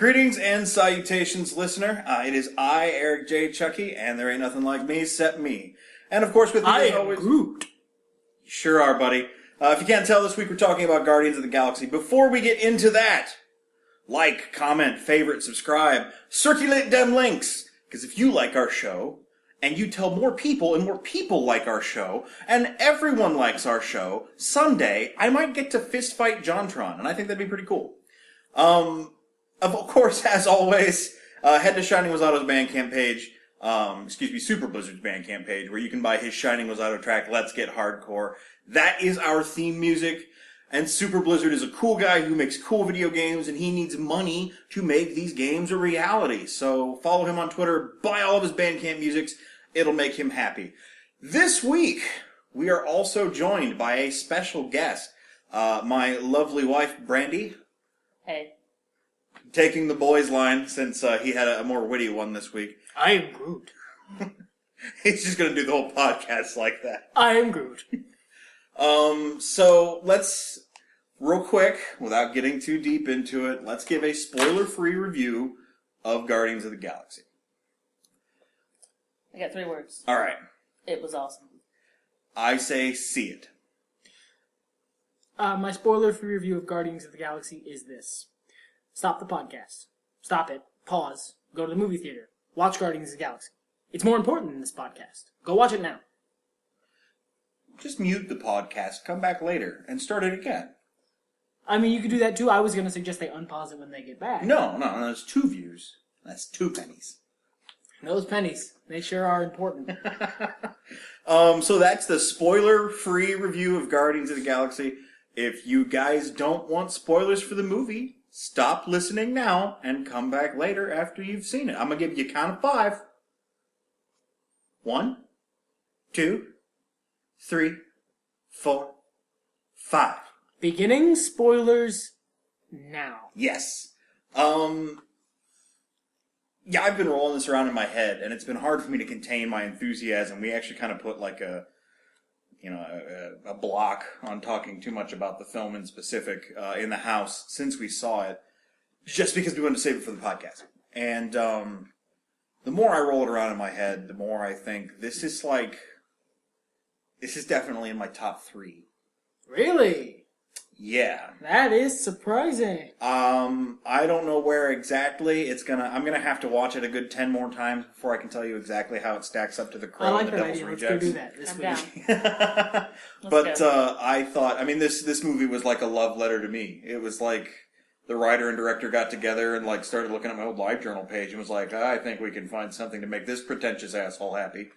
Greetings and salutations, listener. It is I, Eric J. Chucci, and there ain't nothing like me except me. And of course, with me as always, Groot. You sure are, buddy. If you can't tell, this week we're talking about Guardians of the Galaxy. Before we get into that, like, comment, favorite, subscribe, circulate them links. Because if you like our show, and you tell more people, and more people like our show, and everyone likes our show, someday I might get to fist fight JonTron, and I think that'd be pretty cool. Of course, as always, head to Shining Wazzato's Bandcamp page, Super Blizzard's Bandcamp page, where you can buy his Shining Wazzato track, Let's Get Hardcore. That is our theme music, and Super Blizzard is a cool guy who makes cool video games, and he needs money to make these games a reality. So follow him on Twitter, buy all of his Bandcamp musics, it'll make him happy. This week, we are also joined by a special guest, my lovely wife, Brandie. Hey. Taking the boys' line, since he had a more witty one this week. I am Groot. He's just going to do the whole podcast like that. I am Groot. So let's, real quick, without getting too deep into it, let's give a spoiler-free review of Guardians of the Galaxy. I got 3 words. All right. It was awesome. I say see it. My spoiler-free review of Guardians of the Galaxy is this. Stop the podcast. Stop it. Pause. Go to the movie theater. Watch Guardians of the Galaxy. It's more important than this podcast. Go watch it now. Just mute the podcast, come back later, and start it again. I mean, you could do that too. I was going to suggest they unpause it when they get back. No, that's 2 views. That's 2 pennies. Those pennies, they sure are important. So that's the spoiler-free review of Guardians of the Galaxy. If you guys don't want spoilers for the movie, stop listening now and come back later after you've seen it. I'm going to give you a count of 5. 1, 2, 3, 4, 5. Beginning spoilers now. Yes. Yeah, I've been rolling this around in my head, and it's been hard for me to contain my enthusiasm. We actually kind of put like a block on talking too much about the film in specific in the house since we saw it, just because we wanted to save it for the podcast. And the more I roll it around in my head, the more I think this is definitely in my top 3. Really? Yeah. That is surprising. I don't know where exactly I'm gonna have to watch it a good 10 more times before I can tell you exactly how it stacks up to The Crow and The Devil's Rejects. Let's go do that this week. Down. But I thought, this movie was like a love letter to me. It was like the writer and director got together and like started looking at my old LiveJournal page and was like, I think we can find something to make this pretentious asshole happy.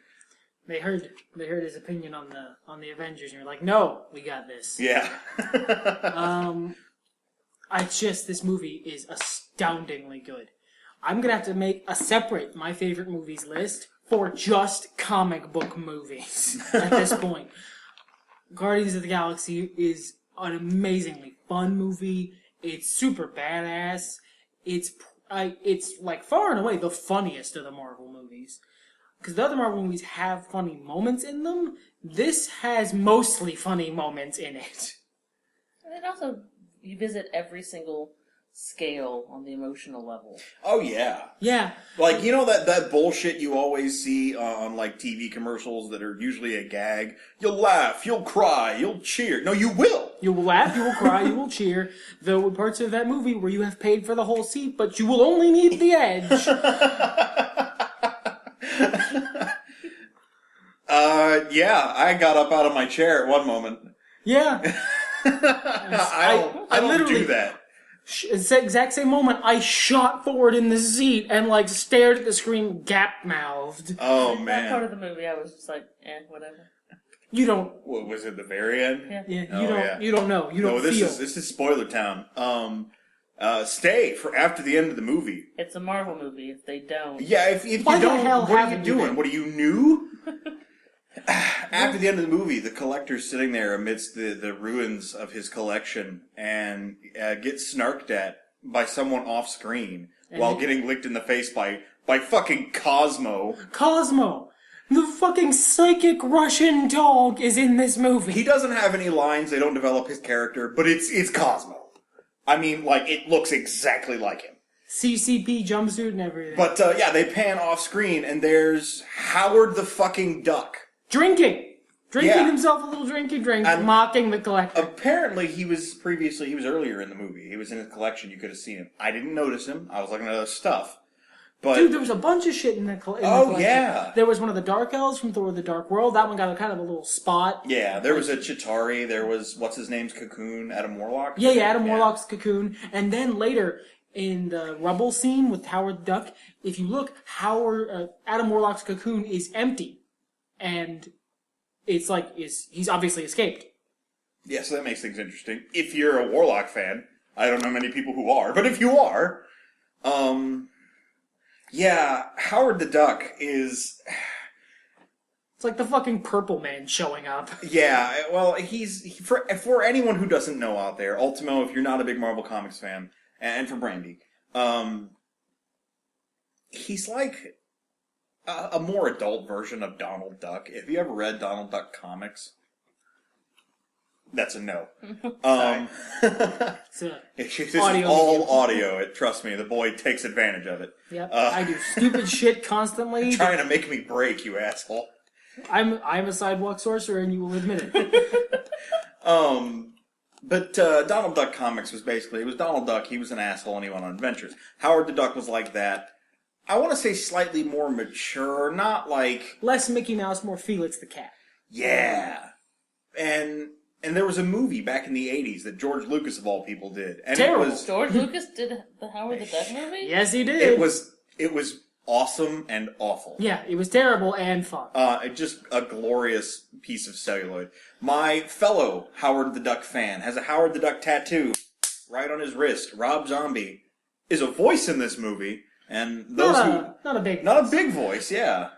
They heard his opinion on the Avengers, and you're like, no, we got this. Yeah. This movie is astoundingly good. I'm gonna have to make a separate my favorite movies list for just comic book movies at this point. Guardians of the Galaxy is an amazingly fun movie. It's super badass. It's like far and away the funniest of the Marvel movies. Because the other Marvel movies have funny moments in them. This has mostly funny moments in it. And also, you visit every single scale on the emotional level. Oh, yeah. Yeah. Like, you know that bullshit you always see on, like, TV commercials that are usually a gag? You'll laugh, you'll cry, you'll cheer. No, you will! You will laugh, you will cry, you will cheer. There were parts of that movie where you have paid for the whole seat, but you will only need the edge. Yeah, I got up out of my chair at one moment. Yeah. I don't literally do that. It's the exact same moment. I shot forward in the seat and like stared at the screen gap-mouthed. Oh, That man. part of the movie, I was just like, whatever. You don't... What, was it the very end? Yeah. You don't know. You don't feel. This is spoiler town. Stay for after the end of the movie. It's a Marvel movie. If they don't... Yeah, if you Why the don't, hell what are you haven't you doing? been? What are you new? After the end of the movie, the collector's sitting there amidst the ruins of his collection and gets snarked at by someone off screen while getting licked in the face by fucking Cosmo. Cosmo! The fucking psychic Russian dog is in this movie. He doesn't have any lines, they don't develop his character, but it's Cosmo. I mean, like, it looks exactly like him. CCP jumpsuit and everything. But, yeah, they pan off screen, and there's Howard the fucking Duck. Drinking Yeah. himself a little drinky drink, And mocking the collector. Apparently, he was earlier in the movie. He was in his collection. You could have seen him. I didn't notice him. I was looking at other stuff. But Dude, there was a bunch of shit in the collection. yeah. There was one of the Dark Elves from Thor: The Dark World. That one got kind of a little spot. Yeah, there was a Chitauri. There was, what's his name's Cocoon? Adam Warlock? Yeah, Adam Warlock's Cocoon. And then later, in the rubble scene with Howard the Duck, if you look, Adam Warlock's Cocoon is empty. And it's like, he's obviously escaped. Yeah, so that makes things interesting. If you're a Warlock fan, I don't know many people who are, but if you are, yeah, Howard the Duck is... It's like the fucking Purple Man showing up. Yeah, well, for anyone who doesn't know out there, Ultimo, if you're not a big Marvel Comics fan, and for Brandie, he's like a more adult version of Donald Duck. Have you ever read Donald Duck comics? That's a no. This is all audio. Trust me, the boy takes advantage of it. Yep, I do stupid shit constantly. Trying to make me break, you asshole. I'm a sidewalk sorcerer, and you will admit it. But Donald Duck comics was basically, it was Donald Duck, he was an asshole and he went on adventures. Howard the Duck was like that. I want to say slightly more mature, not like... Less Mickey Mouse, more Felix the Cat. Yeah. And there was a movie back in the 80s that George Lucas, of all people, did. And Terrible. It was, George Lucas did the Howard the Duck movie? Yes, he did. It was awesome and awful. Yeah, it was terrible and fun. Just a glorious piece of celluloid. My fellow Howard the Duck fan has a Howard the Duck tattoo right on his wrist. Rob Zombie is a voice in this movie, and those not a big voice, yeah.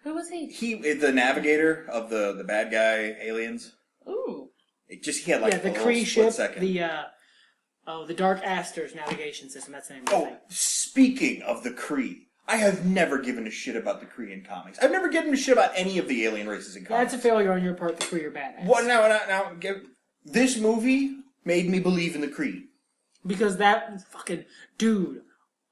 Who was he? He, the navigator of the bad guy aliens. Ooh. He had like the a Kree little ship, split second. the Dark Asters navigation system. That's the name of the thing. Speaking of the Kree, I have never given a shit about the Kree in comics. I've never given a shit about any of the alien races in comics. That's a failure on your part. The Kree are badass. What now? This movie made me believe in the Kree. Because that fucking dude,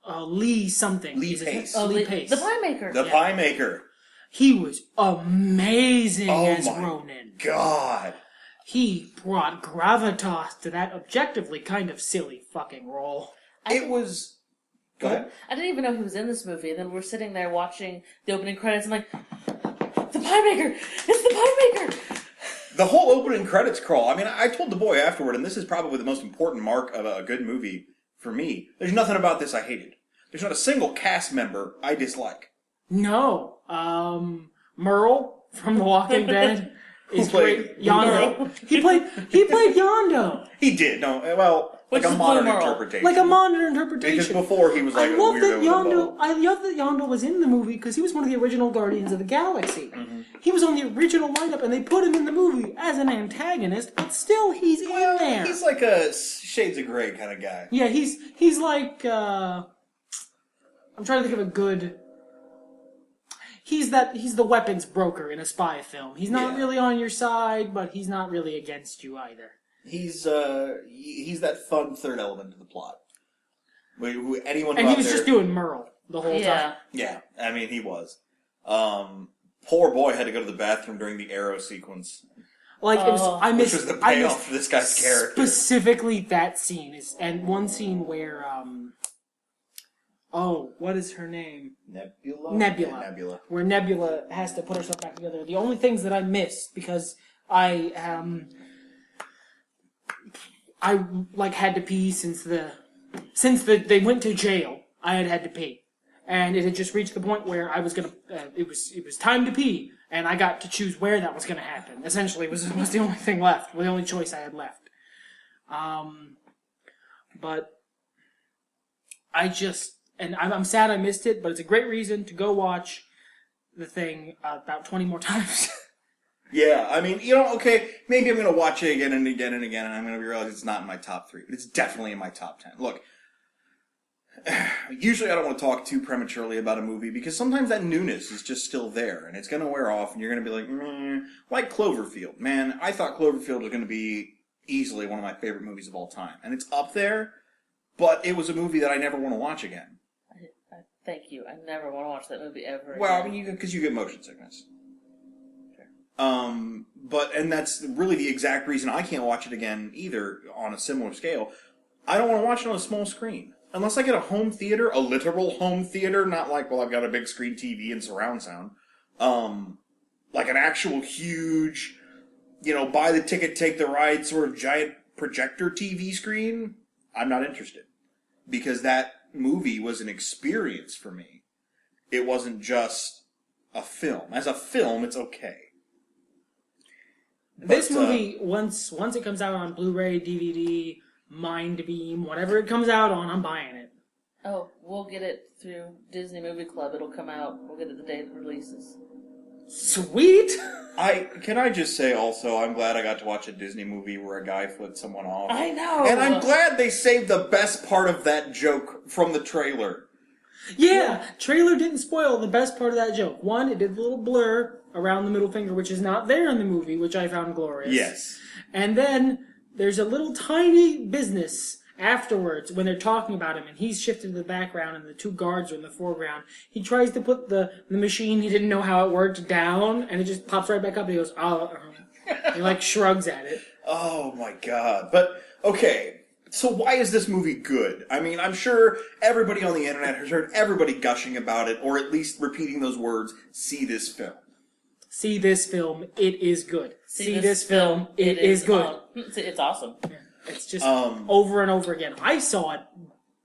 Lee something. Lee Pace. Lee Pace. The Pie Maker. The Pie Maker. He was amazing as Ronin. God. He brought gravitas to that objectively kind of silly fucking role. It was... Go ahead. I didn't even know he was in this movie, and then we're sitting there watching the opening credits, and like, the Pie Maker! It's the Pie Maker! The whole opening credits crawl, I mean, I told the boy afterward, and this is probably the most important mark of a good movie for me, there's nothing about this I hated. There's not a single cast member I dislike. No. Merle from The Walking Dead is great. Yondo. He played Yondo. He did, no, well... Which like a is modern Merle. interpretation. Like a modern interpretation. Because before he was like I a love weirdo that with a bow. I love that Yondo was in the movie because he was one of the original Guardians of the Galaxy. Mm-hmm. He was on the original lineup, and they put him in the movie as an antagonist, but still he's in there. He's like a Shades of Grey kind of guy. Yeah, he's like I'm trying to think of a good. He's the weapons broker in a spy film. He's not really on your side, but he's not really against you either. He's that fun third element to the plot. Anyone and he was just doing Merle the whole time. Yeah, I mean he was. Poor boy had to go to the bathroom during the arrow sequence. Like it was, I missed. Which was the payoff for this guy's character. Specifically, that scene is, and one scene where what is her name? Nebula. Nebula. Yeah, Nebula. Where Nebula has to put herself back together. The only things that I missed because I had to pee since they went to jail. I had to pee, and it had just reached the point where I was gonna. It was time to pee, and I got to choose where that was gonna happen. Essentially, it was the only thing left. The only choice I had left. But I'm sad I missed it. But it's a great reason to go watch the thing about 20 more times. Yeah, I mean, okay, maybe I'm going to watch it again and again and again, and I'm going to realize it's not in my top 3, but it's definitely in my top 10. Look, usually I don't want to talk too prematurely about a movie, because sometimes that newness is just still there, and it's going to wear off, and you're going to be like, like Cloverfield. Man, I thought Cloverfield was going to be easily one of my favorite movies of all time, and it's up there, but it was a movie that I never want to watch again. Thank you. I never want to watch that movie ever again. Well, I mean, because you get motion sickness. And that's really the exact reason I can't watch it again either on a similar scale. I don't want to watch it on a small screen. Unless I get a home theater, a literal home theater, not like, well, I've got a big screen TV and surround sound. Like an actual huge, buy the ticket, take the ride sort of giant projector TV screen, I'm not interested. Because that movie was an experience for me. It wasn't just a film. As a film, it's okay. This movie, once it comes out on Blu-ray, DVD, Mindbeam, whatever it comes out on, I'm buying it. Oh, we'll get it through Disney Movie Club. It'll come out. We'll get it the day it releases. Sweet! Can I just say also, I'm glad I got to watch a Disney movie where a guy flipped someone off. I know! And I'm glad they saved the best part of that joke from the trailer. Yeah, trailer didn't spoil the best part of that joke. One, it did a little blur around the middle finger, which is not there in the movie, which I found glorious. Yes. And then there's a little tiny business afterwards when they're talking about him, and he's shifted to the background and the two guards are in the foreground. He tries to put the machine, he didn't know how it worked, down, and it just pops right back up and he goes, oh. He shrugs at it. Oh my god. But, okay. So why is this movie good? I mean, I'm sure everybody on the internet has heard everybody gushing about it, or at least repeating those words, see this film. See this film, it is good. See this film, it is good. It's awesome. Yeah, it's just over and over again. I saw it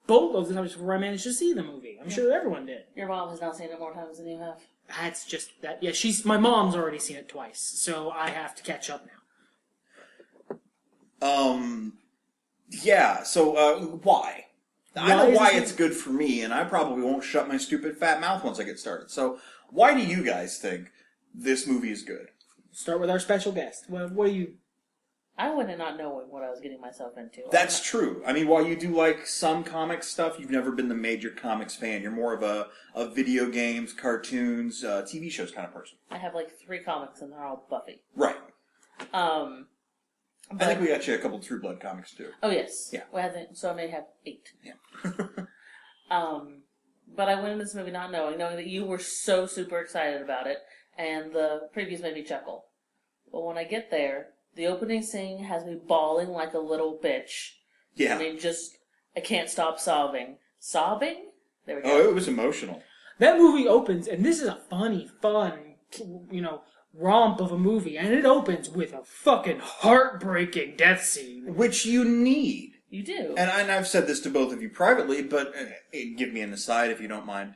both of the times before I managed to see the movie. I'm sure everyone did. Your mom has now seen it more times than you have. That's just that. Yeah, my mom's already seen it twice, so I have to catch up now. Yeah, so why? I know why it's good for me, and I probably won't shut my stupid fat mouth once I get started. So, why do you guys think this movie is good? Start with our special guest. What do you... I went in not knowing what I was getting myself into. That's true. I mean, while you do like some comics stuff, you've never been the major comics fan. You're more of a video games, cartoons, TV shows kind of person. I have 3 comics and they're all Buffy. Right. But, I think we got you a couple True Blood comics too. Oh yes. Yeah. So I may have 8. Yeah. But I went into this movie not knowing that you were so super excited about it, and the previews made me chuckle. But when I get there, the opening scene has me bawling like a little bitch. Yeah. I mean, I can't stop sobbing. Sobbing? There we go. Oh, it was emotional. That movie opens, and this is a funny, fun, romp of a movie, and it opens with a fucking heartbreaking death scene. Which you need. You do. And I've said this to both of you privately, but give me an aside if you don't mind.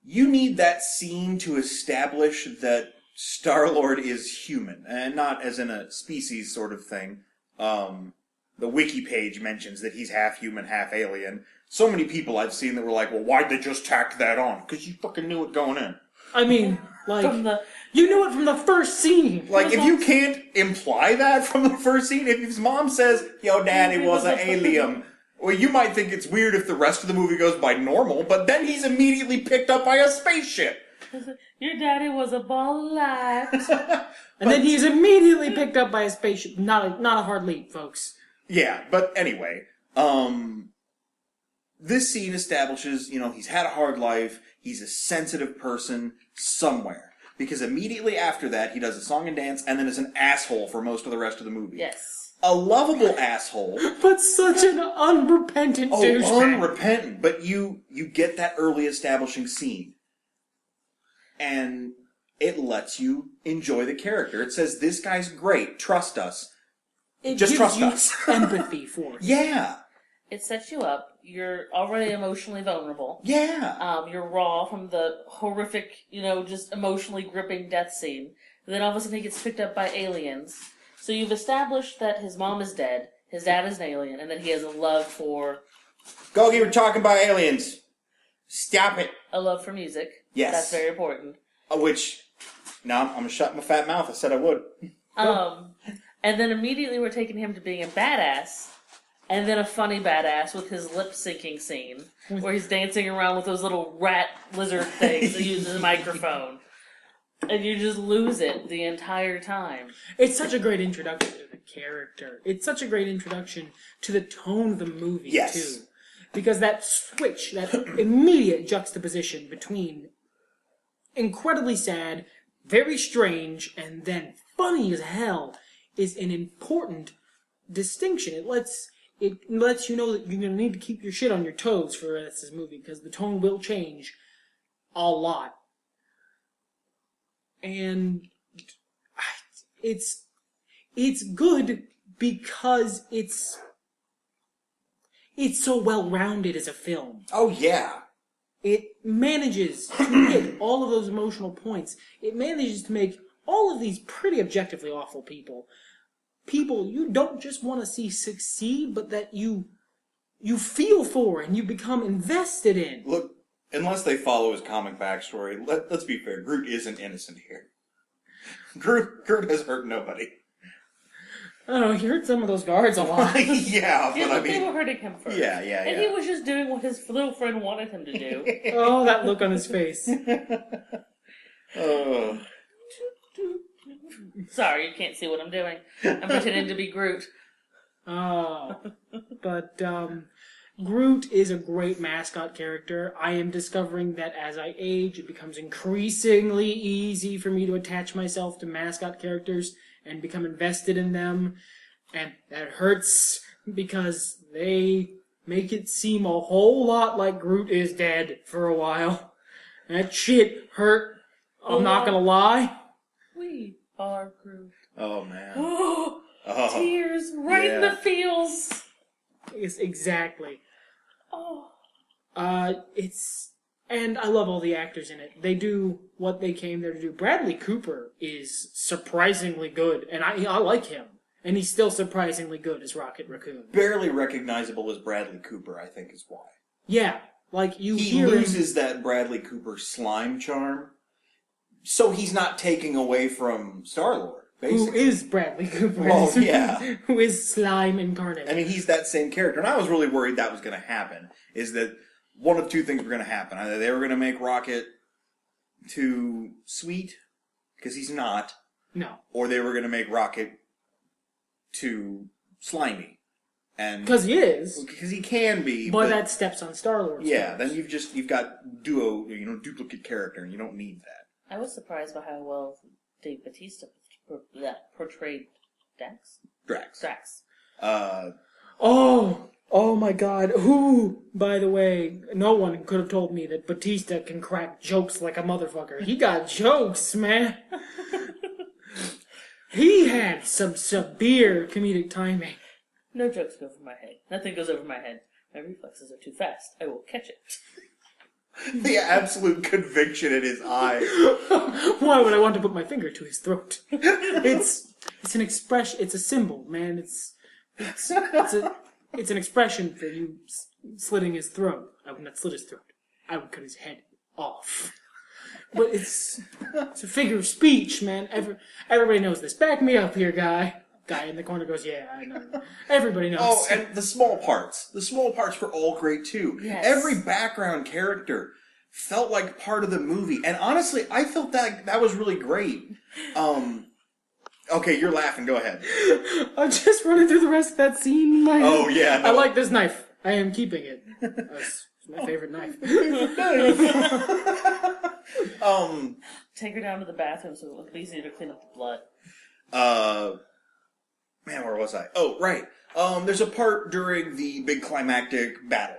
You need that scene to establish that Star-Lord is human, and not as in a species sort of thing. The wiki page mentions that he's half human, half alien. So many people I've seen that were like, well, why'd they just tack that on? Because you fucking knew it going in. I mean, you knew it from the first scene. If you can't imply that from the first scene, if his mom says, yo, daddy was an alien, well, you might think it's weird if the rest of the movie goes by normal, but then he's immediately picked up by a spaceship. Your daddy was a ball of light. And then he's immediately picked up by a spaceship. Not a hard leap, folks. Yeah, but anyway, this scene establishes, he's had a hard life, he's a sensitive person somewhere. Because immediately after that, he does a song and dance, and then is an asshole for most of the rest of the movie. Yes. A lovable asshole. But such an unrepentant douchebag. Oh, unrepentant. But you get that early establishing scene. And it lets you enjoy the character. It says, this guy's great, trust us. Just trust us. Empathy for it. Yeah. It sets you up. You're already emotionally vulnerable. Yeah. You're raw from the horrific, just emotionally gripping death scene. And then all of a sudden he gets picked up by aliens. So you've established that his mom is dead, his dad is an alien, and that he has a love for... Gogi, we're talking about aliens. Stop it. A love for music. Yes. That's very important. Now I'm going to shut my fat mouth. I said I would. And then immediately we're taking him to being a badass. And then a funny badass with his lip-syncing scene, where he's dancing around with those little rat lizard things that use a microphone. And you just lose it the entire time. It's such a great introduction to the character. It's such a great introduction to the tone of the movie, yes. too. Because that switch, that immediate juxtaposition between incredibly sad, very strange, and then funny as hell is an important distinction. It lets you know that you're going to need to keep your shit on your toes for this movie, because the tone will change a lot. And it's good because it's so well-rounded as a film. Oh, yeah. It manages to hit all of those emotional points. It manages to make all of these pretty objectively awful people you don't just want to see succeed, but that you feel for and you become invested in. Look, unless they follow his comic backstory, let's be fair, Groot isn't innocent here. Groot has hurt nobody. I don't know, he hurt some of those guards a lot. Yeah, but I mean... they were hurting him first. Yeah. And he was just doing what his little friend wanted him to do. Oh, that look on his face. Oh. Sorry, you can't see what I'm doing. I'm pretending to be Groot. Oh. But, Groot is a great mascot character. I am discovering that as I age, it becomes increasingly easy for me to attach myself to mascot characters and become invested in them. And that hurts because they make it seem a whole lot like Groot is dead for a while. That shit hurt. I'm not gonna lie. We are Groot. Oh, man. Oh, tears right in the feels. Yes, exactly. Oh. And I love all the actors in it. They do what they came there to do. Bradley Cooper is surprisingly good, and I like him. And he's still surprisingly good as Rocket Raccoon. Barely recognizable as Bradley Cooper, I think is why. Yeah, like He loses that Bradley Cooper slime charm, so he's not taking away from Star-Lord, basically. Who is Bradley Cooper? Well, yeah. Who is slime incarnate. I mean, he's that same character, and I was really worried that was going to happen, is that one of two things were going to happen. Either they were going to make Rocket too sweet, because he's not. No. Or they were going to make Rocket too slimy. Because he is. Because he can be. But that steps on Star-Lord's Yeah, toes. then you've got duplicate character, and you don't need that. I was surprised by how well Dave Bautista portrayed Drax. Oh my god. Who, by the way, no one could have told me that Batista can crack jokes like a motherfucker. He got jokes, man. He had some severe comedic timing. No jokes go over my head. Nothing goes over my head. My reflexes are too fast. I will catch it. The absolute conviction in his eye. Why would I want to put my finger to his throat? It's an expression. It's a symbol, man. It's an expression for you slitting his throat. I would not slit his throat. I would cut his head off. But it's a figure of speech, man. Everybody knows this. Back me up here, guy. Guy in the corner goes, yeah, I know. Everybody knows. Oh, and the small parts. The small parts were all great, too. Yes. Every background character felt like part of the movie. And honestly, I felt that was really great. Okay, you're laughing. Go ahead. I'm just running through the rest of that scene in my head. Oh, yeah. No. I like this knife. I am keeping it. It's my favorite knife. Take her down to the bathroom so it looks easier to clean up the blood. Man, where was I? Oh, right. There's a part during the big climactic battle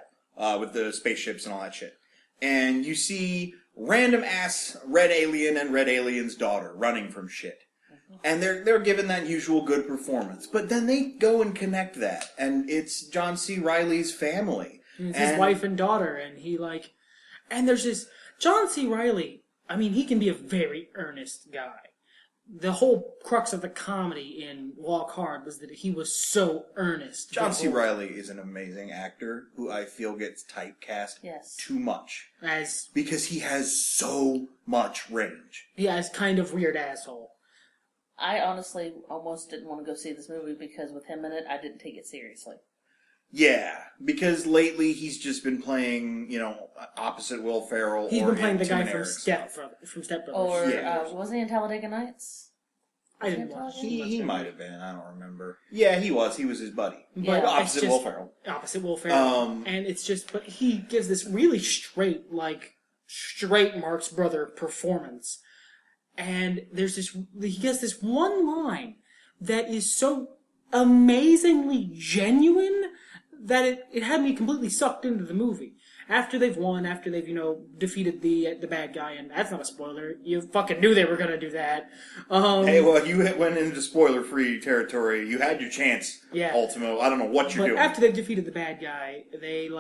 with the spaceships and all that shit. And you see random ass Red Alien and Red Alien's daughter running from shit. And they're given that usual good performance. But then they go and connect that. And it's John C. Reilly's family. It's his wife and daughter. And and there's this John C. Reilly. I mean, he can be a very earnest guy. The whole crux of the comedy in Walk Hard was that he was so earnest. John C. Reilly is an amazing actor who I feel gets typecast too much. Because he has so much range. Yeah, as kind of weird asshole. I honestly almost didn't want to go see this movie because with him in it, I didn't take it seriously. Yeah, because lately he's just been playing, opposite Will Ferrell. He's been playing the guy from Step Brothers. Or wasn't he in Talladega Nights? I didn't watch it. He might have been. I don't remember. Yeah, he was. He was his buddy. But opposite Will Ferrell. Opposite Will Ferrell. And it's just, but he gives this really straight Marx Brother performance. And he gets this one line that is so amazingly genuine that it had me completely sucked into the movie. After they've won, after they've, defeated the bad guy, and that's not a spoiler. You fucking knew they were gonna do that. Hey, well, you went into spoiler-free territory. You had your chance, Ultimo. I don't know what you're doing. After they've defeated the bad guy, they,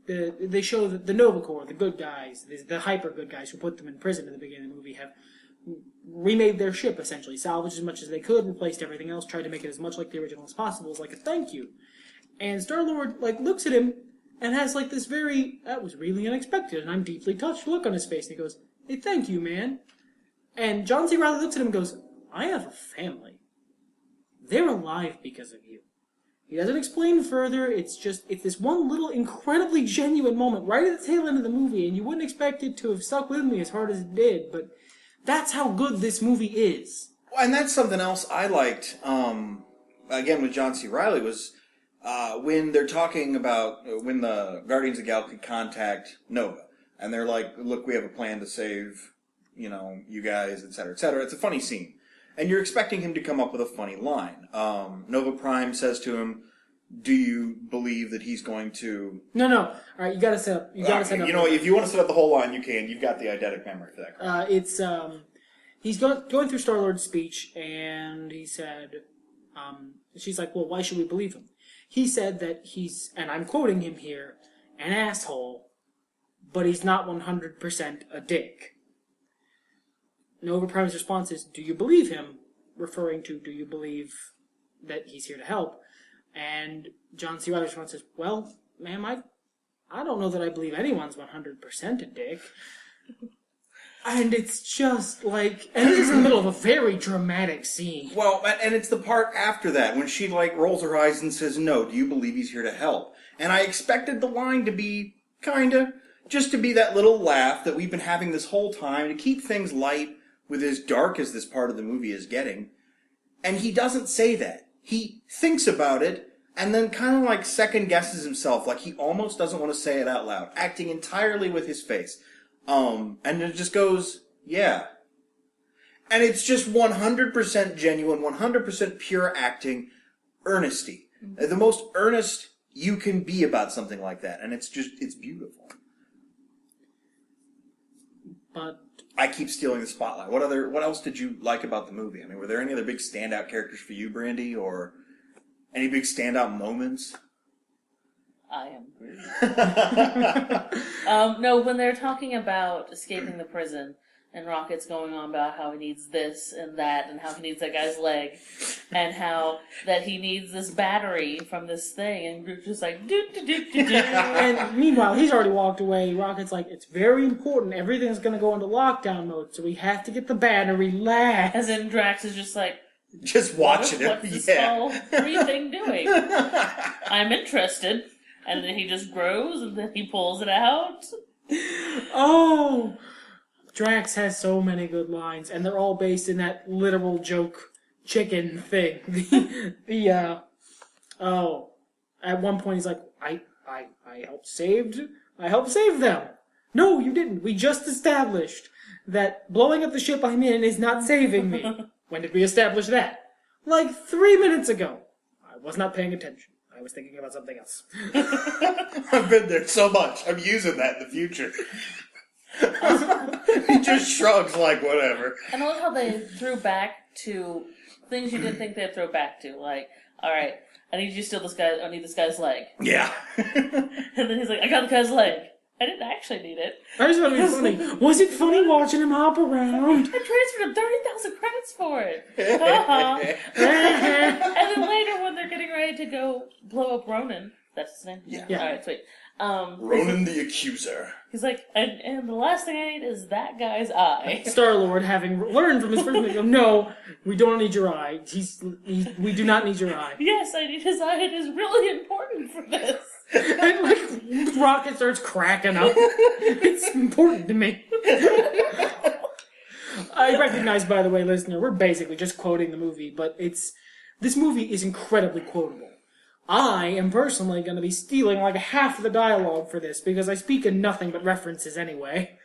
they show that the Nova Corps, the good guys, the hyper good guys who put them in prison at the beginning of the movie have remade their ship, essentially. Salvaged as much as they could, replaced everything else, tried to make it as much like the original as possible as like a thank you. And Star-Lord, looks at him and has, this that was really unexpected, and I'm deeply touched look on his face. And he goes, hey, thank you, man. And John C. Reilly looks at him and goes, I have a family. They're alive because of you. He doesn't explain further. It's this one little incredibly genuine moment right at the tail end of the movie, and you wouldn't expect it to have stuck with me as hard as it did, but that's how good this movie is. Well, and that's something else I liked, again, with John C. Reilly, was when they're talking about when the Guardians of the Galaxy contact Nova, and they're like, look, we have a plan to save, you guys, et cetera, et cetera. It's a funny scene. And you're expecting him to come up with a funny line. Nova Prime says to him, do you believe that he's going to... No. All right, you gotta set up... if you want to set up the whole line, you can. You've got the eidetic memory for that. It's, he's going through Star-Lord's speech, and he said, she's like, well, why should we believe him? He said that he's, and I'm quoting him here, an asshole, but he's not 100% a dick. Nova Prime's response is, do you believe him? Referring to, do you believe that he's here to help? And John C. Reilly's response is, well, ma'am, I don't know that I believe anyone's 100% a dick. And it's just and this is in the middle of a very dramatic scene. Well, and it's the part after that, when she, rolls her eyes and says, no, do you believe he's here to help? And I expected the line to be, just to be that little laugh that we've been having this whole time, to keep things light with as dark as this part of the movie is getting. And he doesn't say that. He thinks about it, and then second guesses himself, he almost doesn't want to say it out loud, acting entirely with his face. And it just goes, yeah. And it's just 100% genuine, 100% pure acting, earnesty. The most earnest you can be about something like that. And it's beautiful. But I keep stealing the spotlight. What else did you like about the movie? I mean, were there any other big standout characters for you, Brandie, or any big standout moments? I am Groot. No, when they're talking about escaping the prison, and Rocket's going on about how he needs this and that, and how he needs that guy's leg, and how that he needs this battery from this thing, and Groot's just do. And meanwhile, he's already walked away. Rocket's it's very important. Everything's going to go into lockdown mode, so we have to get the battery last. And then Drax is just just watching it. What's this whole free thing doing? I'm interested. And then he just grows, and then he pulls it out. Oh! Drax has so many good lines, and they're all based in that literal joke chicken thing. At one point he's like, I helped save them. No, you didn't. We just established that blowing up the ship I'm in is not saving me. When did we establish that? 3 minutes ago. I was not paying attention. I was thinking about something else. I've been there so much. I'm using that in the future. He just shrugs whatever. And I love how they threw back to things you didn't think they'd throw back to. All right, I need you to steal I need this guy's leg. Yeah. And then he's like, I got the guy's leg. I didn't actually need it. I just thought it was funny. Was it funny watching him hop around? I transferred him 30,000 credits for it. And then later when they're getting ready to go blow up Ronan, that's his name? Yeah. All right, sweet. Ronan the Accuser. He's like, and the last thing I need is that guy's eye. Star-Lord, having learned from his first movie, no, we don't need your eye. We do not need your eye. Yes, I need his eye. It is really important for this. And Rocket starts cracking up. It's important to me. I recognize, by the way, listener, we're basically just quoting the movie, but this movie is incredibly quotable. I am personally going to be stealing like half of the dialogue for this because I speak in nothing but references anyway.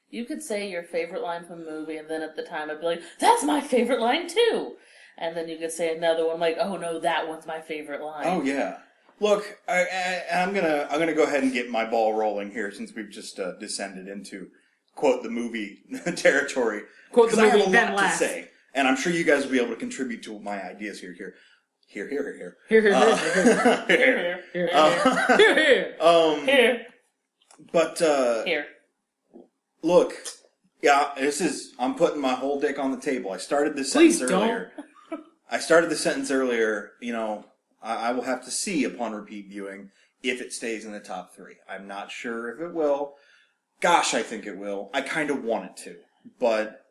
You could say your favorite line from the movie, and then at the time I'd be like, "That's my favorite line too." And then you could say another one, like, "Oh no, that one's my favorite line." Oh yeah. Look, I'm gonna go ahead and get my ball rolling here since we've just descended into quote the movie territory. Quote the movie, I have a then lot laugh. to say, and I'm sure you guys will be able to contribute to my ideas here. Here. But Here. look, yeah, I'm putting my whole dick on the table. I started this sentence Please earlier. You know, I will have to see upon repeat viewing if it stays in the top 3. I'm not sure if it will. Gosh, I think it will. I kind of want it to. But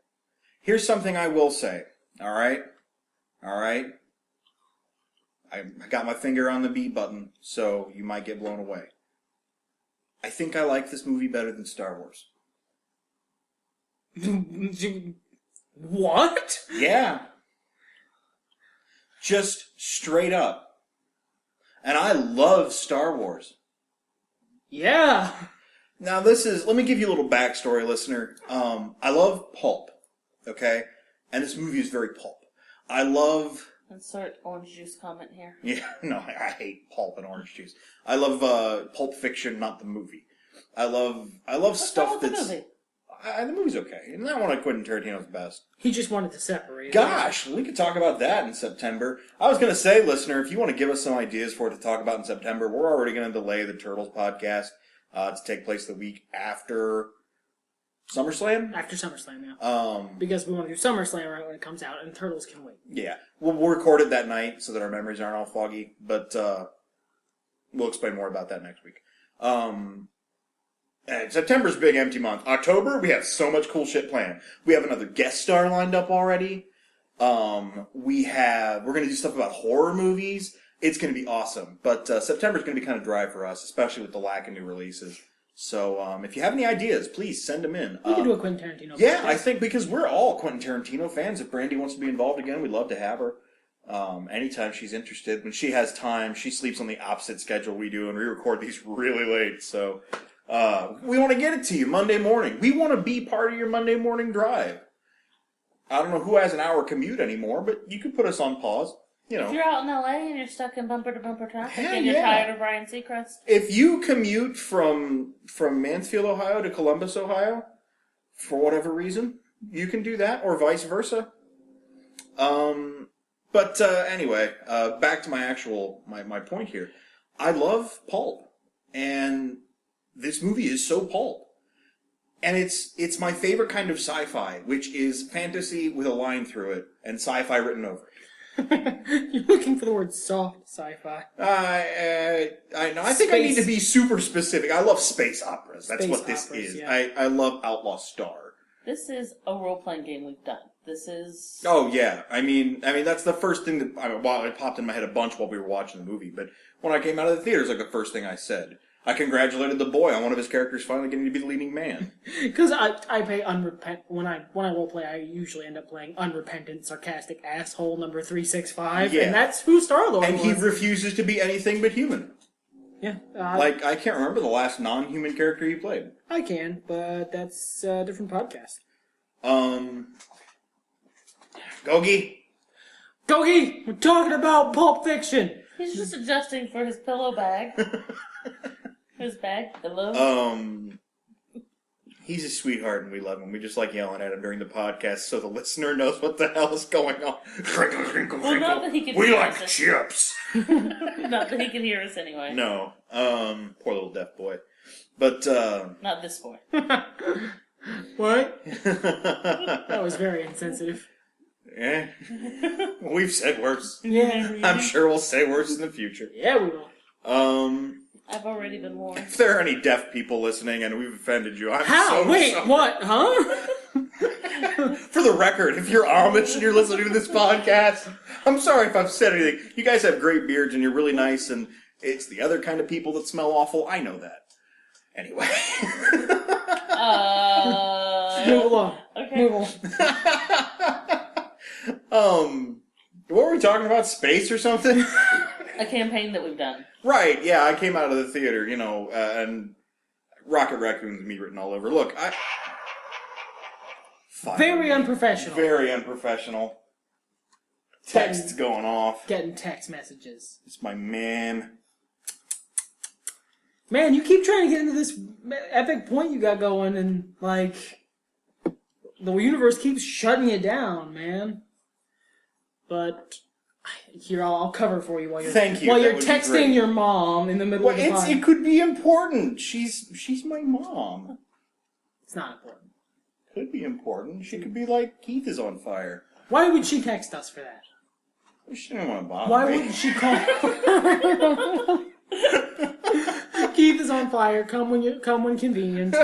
here's something I will say. All right? I got my finger on the B button, so you might get blown away. I think I like this movie better than Star Wars. What? Yeah. Just straight up. And I love Star Wars. Yeah. Now let me give you a little backstory, listener. I love pulp, okay? And this movie is very pulp. Insert orange juice comment here. Yeah, no, I hate pulp and orange juice. I love Pulp Fiction, not the movie. I love What's stuff wrong with that's... the movie? The movie's okay. And that one of Quentin Tarantino's best. He just wanted to separate. Gosh, we could talk about that in September. I was going to say, listener, if you want to give us some ideas for it to talk about in September, we're already going to delay the Turtles podcast to take place the week after SummerSlam. After SummerSlam, yeah. Because we want to do SummerSlam right when it comes out, and Turtles can wait. Yeah. We'll record it that night so that our memories aren't all foggy, but we'll explain more about that next week. And September's a big empty month. October, we have so much cool shit planned. We have another guest star lined up already. We're going to do stuff about horror movies. It's going to be awesome. But September's going to be kind of dry for us, especially with the lack of new releases. So if you have any ideas, please send them in. We can do a Quentin Tarantino. Yeah, podcast. I think because we're all Quentin Tarantino fans. If Brandie wants to be involved again, we'd love to have her. Anytime she's interested. When she has time, she sleeps on the opposite schedule we do, and we record these really late. So we want to get it to you Monday morning. We want to be part of your Monday morning drive. I don't know who has an hour commute anymore, but you could put us on pause. You know, if you're out in LA and you're stuck in bumper-to-bumper traffic and yeah. you're tired of Ryan Seacrest. If you commute from Mansfield, Ohio to Columbus, Ohio, for whatever reason, you can do that, or vice versa. But anyway, back to my point here. I love pulp, and this movie is so pulp. And it's my favorite kind of sci-fi, which is fantasy with a line through it, and sci-fi written over it. You're looking for the word soft sci-fi. I know. I think I need to be super specific. I love space operas. That's Space what this operas, is. yeah. I love Outlaw Star. This is a role-playing game we've done. This is... Oh, yeah. I mean, that's the first thing that... it popped in my head a bunch while we were watching the movie, but when I came out of the theater, it's like the first thing I said. I congratulated the boy on one of his characters finally getting to be the leading man. Because I play when I roleplay, I usually end up playing unrepentant, sarcastic asshole number 365, Yeah. and that's who Star-Lord And was. he refuses to be anything but human. Yeah. I can't remember the last non-human character he played. I can, but that's a different podcast. Gogi? Gogi! We're talking about Pulp Fiction! He's just adjusting for his pillow bag. His bag. Hello? He's a sweetheart and we love him. We just like yelling at him during the podcast so the listener knows what the hell is going on. Crinkle, crinkle, Well, crinkle. not that he can We hear like us. chips. Not that he can hear us anyway. No. Poor little deaf boy. But, Not this boy. What? That was very insensitive. eh. We've said worse. Yeah. I'm sure we'll say worse in the future. Yeah, we will. I've already been warned. If there are any deaf people listening and we've offended you, I'm How? so Wait, sorry. what? Huh? For the record, if you're Amish and you're listening to this podcast, I'm sorry if I've said anything. You guys have great beards and you're really nice, and it's the other kind of people that smell awful. I know that. Anyway. Move along. Okay. Move on. What were we talking about? Space or something? A campaign that we've done. Right, yeah, I came out of the theater, and Rocket Raccoon's me written all over. Look, Very unprofessional. Very unprofessional. Texts going off. Getting text messages. It's my man. Man, you keep trying to get into this epic point you got going, and, like, the universe keeps shutting you down, man. But here, I'll cover for you while you're texting your mom in the middle of the podcast. It could be important. She's my mom. It's not important. Could be important. She could be like, Keith is on fire. Why would she text us for that? She didn't want to bother me. Why wouldn't she call? Keith is on fire. Come when convenient.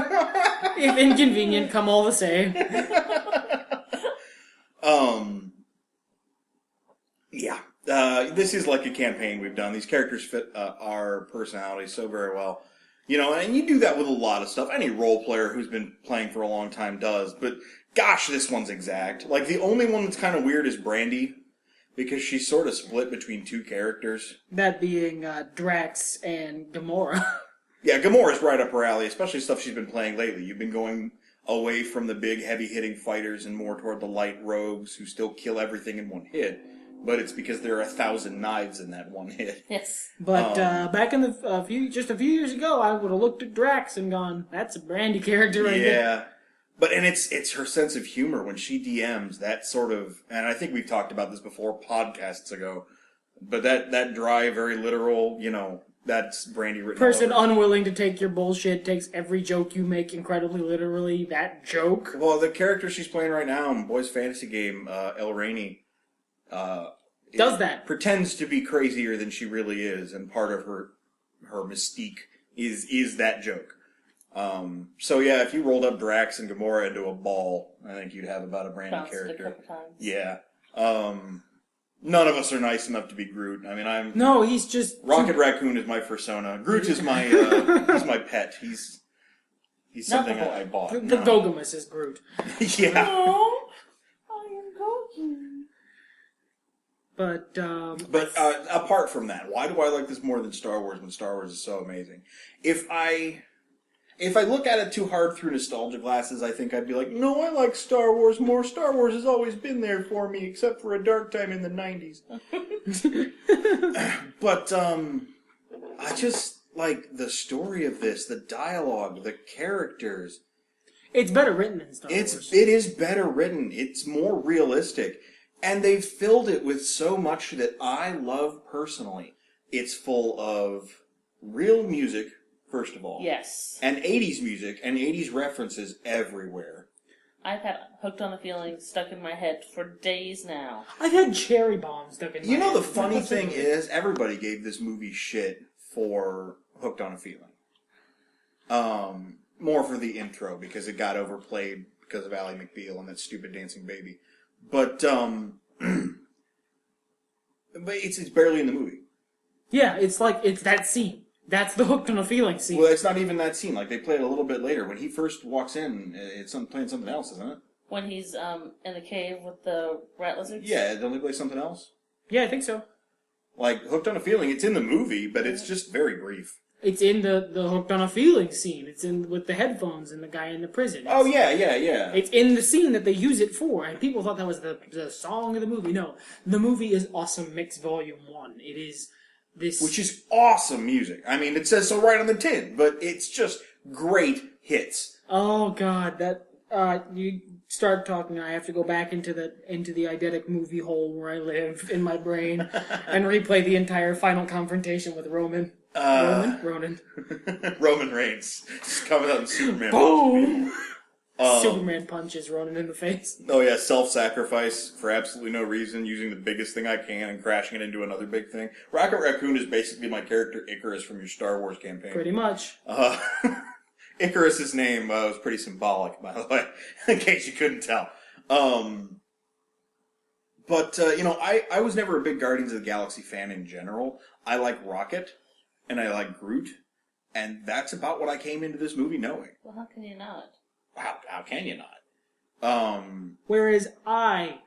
If inconvenient, come all the same. Yeah. This is like a campaign we've done. These characters fit our personalities so very well. And you do that with a lot of stuff. Any role player who's been playing for a long time does. But gosh, this one's exact. Like, the only one that's kind of weird is Brandie, because she's sort of split between two characters. That being Drax and Gamora. Yeah, Gamora's right up her alley, especially stuff she's been playing lately. You've been going away from the big, heavy-hitting fighters and more toward the light rogues who still kill everything in one hit. But it's because there are 1,000 knives in that one hit. Yes. But back in a few years ago, I would have looked at Drax and gone, "That's a Brandie character right there." Yeah, but it's her sense of humor when she DMs, that sort of, and I think we've talked about this before podcasts ago. But that dry, very literal, that's Brandie written. Person unwilling to take your bullshit, takes every joke you make incredibly literally. That joke. Well, the character she's playing right now in Boys Fantasy Game, El Rainey. Does that. Pretends to be crazier than she really is, and part of her mystique is that joke. So yeah, if you rolled up Drax and Gamora into a ball, I think you'd have about a Brandie character. A couple times. Yeah. None of us are nice enough to be Groot. I mean, No, he's just... Rocket Raccoon is my persona. Groot is my he's my pet. He's something I bought. The Gogamus is Groot. Yeah. Oh, I am Goku. But apart from that, why do I like this more than Star Wars when Star Wars is so amazing? If I look at it too hard through nostalgia glasses, I think I'd be like, no, I like Star Wars more. Star Wars has always been there for me, except for a dark time in the 90s. But I just like the story of this, the dialogue, the characters. It's better written than Star Wars. It is better written. It's more realistic. And they've filled it with so much that I love personally. It's full of real music, first of all. Yes. And 80s music and 80s references everywhere. I've had Hooked on a Feeling stuck in my head for days now. I've had cherry bombs stuck in my head. You know, the funny thing is, everybody gave this movie shit for Hooked on a Feeling. More for the intro, because it got overplayed because of Ally McBeal and that stupid dancing baby. But it's barely in the movie. Yeah, it's that scene. That's the Hooked on a Feeling scene. Well, it's not even that scene. Like, they play it a little bit later. When he first walks in, it's playing something else, isn't it? When he's in the cave with the rat lizards? Yeah, don't they play something else? Yeah, I think so. Like, Hooked on a Feeling, it's in the movie, but it's just very brief. It's in the Hooked on a Feeling scene. It's in with the headphones and the guy in the prison. Yeah. It's in the scene that they use it for, and people thought that was the song of the movie. No, the movie is Awesome Mix Volume 1. It is this... Which is awesome music. I mean, it says so right on the tin, but it's just great hits. Oh, God, that... you start talking, I have to go back into the eidetic movie hole where I live in my brain and replay the entire final confrontation with Ronan. Roman Reigns. Just coming out in Superman. Boom! Superman punches Ronan in the face. Oh yeah, self-sacrifice for absolutely no reason, using the biggest thing I can and crashing it into another big thing. Rocket Raccoon is basically my character Icarus from your Star Wars campaign. Pretty much. Icarus's name was pretty symbolic, by the way, in case you couldn't tell. But I was never a big Guardians of the Galaxy fan in general. I like Rocket, and I like Groot, and that's about what I came into this movie knowing. Well, how can you not? How can you not? Whereas I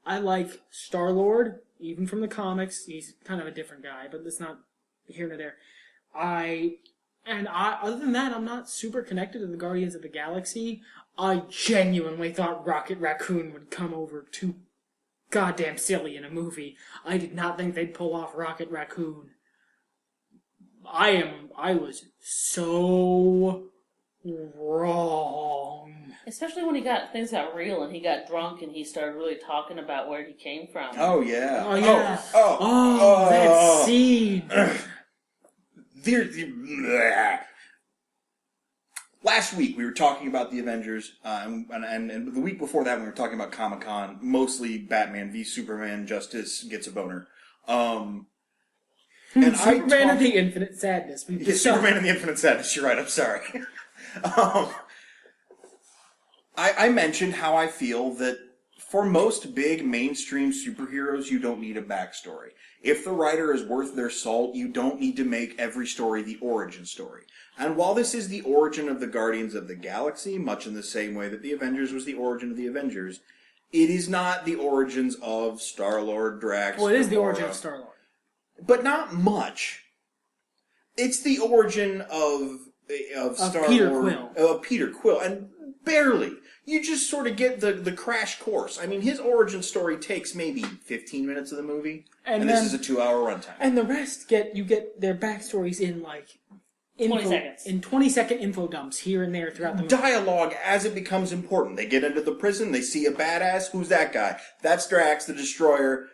like Star-Lord, even from the comics. He's kind of a different guy, but it's not here nor there. Other than that, I'm not super connected to the Guardians of the Galaxy. I genuinely thought Rocket Raccoon would come over too goddamn silly in a movie. I did not think they'd pull off Rocket Raccoon. I was so wrong. Especially when things got real and he got drunk and he started really talking about where he came from. Oh, yeah. Oh, yeah. That scene. Last week we were talking about the Avengers, and the week before that we were talking about Comic-Con, mostly Batman v Superman, Justice gets a boner. And Superman and the Infinite Sadness. Superman and the Infinite Sadness, you're right, I'm sorry. I mentioned how I feel that for most big mainstream superheroes, you don't need a backstory. If the writer is worth their salt, you don't need to make every story the origin story. And while this is the origin of the Guardians of the Galaxy, much in the same way that the Avengers was the origin of the Avengers, it is not the origins of Star-Lord, Drax, Well, it is the Gamora, origin of Star-Lord. but not much. It's the origin of Star-Lord. Peter Quill. Of Peter Quill, and barely. You just sort of get the crash course. I mean, his origin story takes maybe 15 minutes of the movie, and this is a 2-hour runtime. And the rest you get their backstories in like 20 seconds. In 20-second info dumps here and there throughout the movie. Dialogue as it becomes important. They get into the prison, they see a badass. Who's that guy? That's Drax, the Destroyer.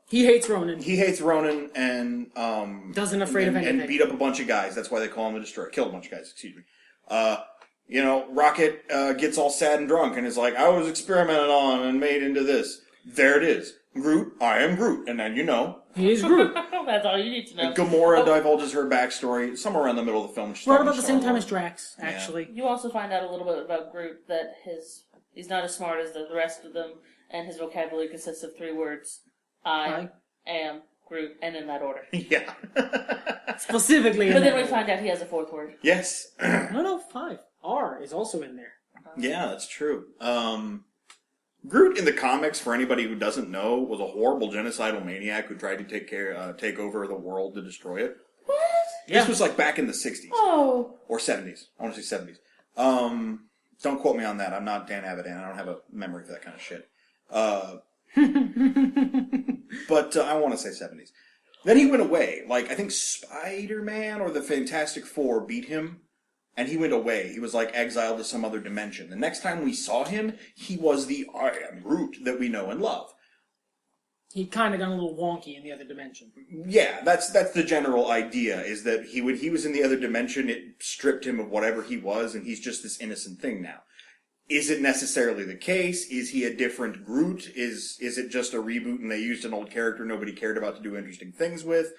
He hates Ronan. He hates Ronan and Doesn't afraid of anything. And beat up a bunch of guys. That's why they call him the Destroyer. Killed a bunch of guys, excuse me. Rocket gets all sad and drunk and is like, I was experimented on and made into this. There it is. Groot, I am Groot. And then you know. He is Groot. That's all you need to know. And Gamora divulges her backstory somewhere around the middle of the film. Right about the same time as Drax, actually. You also find out a little bit about Groot, that he's not as smart as the rest of them, and his vocabulary consists of 3 words. I am Groot, and in that order. Yeah. Specifically. But then we find out he has a 4th word. Yes. No, 5. R is also in there. Yeah, that's true. Groot in the comics, for anybody who doesn't know, was a horrible genocidal maniac who tried to take over the world to destroy it. What? This was like back in the 60s. Oh. Or 70s. I want to say 70s. Don't quote me on that. I'm not Dan Avidan. I don't have a memory for that kind of shit. But I want to say 70s. Then he went away. Like, I think Spider-Man or the Fantastic Four beat him. And he went away. He was like exiled to some other dimension. The next time we saw him, he was the I am Groot that we know and love. He kind of got a little wonky in the other dimension. Yeah, that's the general idea, is that he was in the other dimension, it stripped him of whatever he was, and he's just this innocent thing now. Is it necessarily the case? Is he a different Groot? Is it just a reboot and they used an old character nobody cared about to do interesting things with?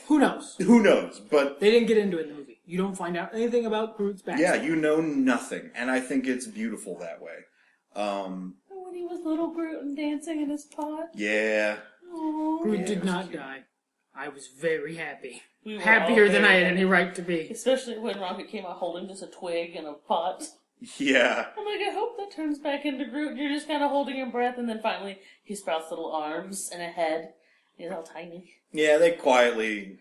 Who knows? Who knows? But they didn't get into it in the movie. You don't find out anything about Groot's backstory. Yeah, you know nothing, and I think it's beautiful that way. When he was little Groot and dancing in his pot. Yeah. Aww. Groot did not die. I was very happy. We were Happier all than I very had any right to be. Especially when Rocket came out holding just a twig and a pot. Yeah. I'm like, I hope that turns back into Groot. You're just kind of holding your breath, and then finally he sprouts little arms and a head. He's all tiny. Yeah, they quietly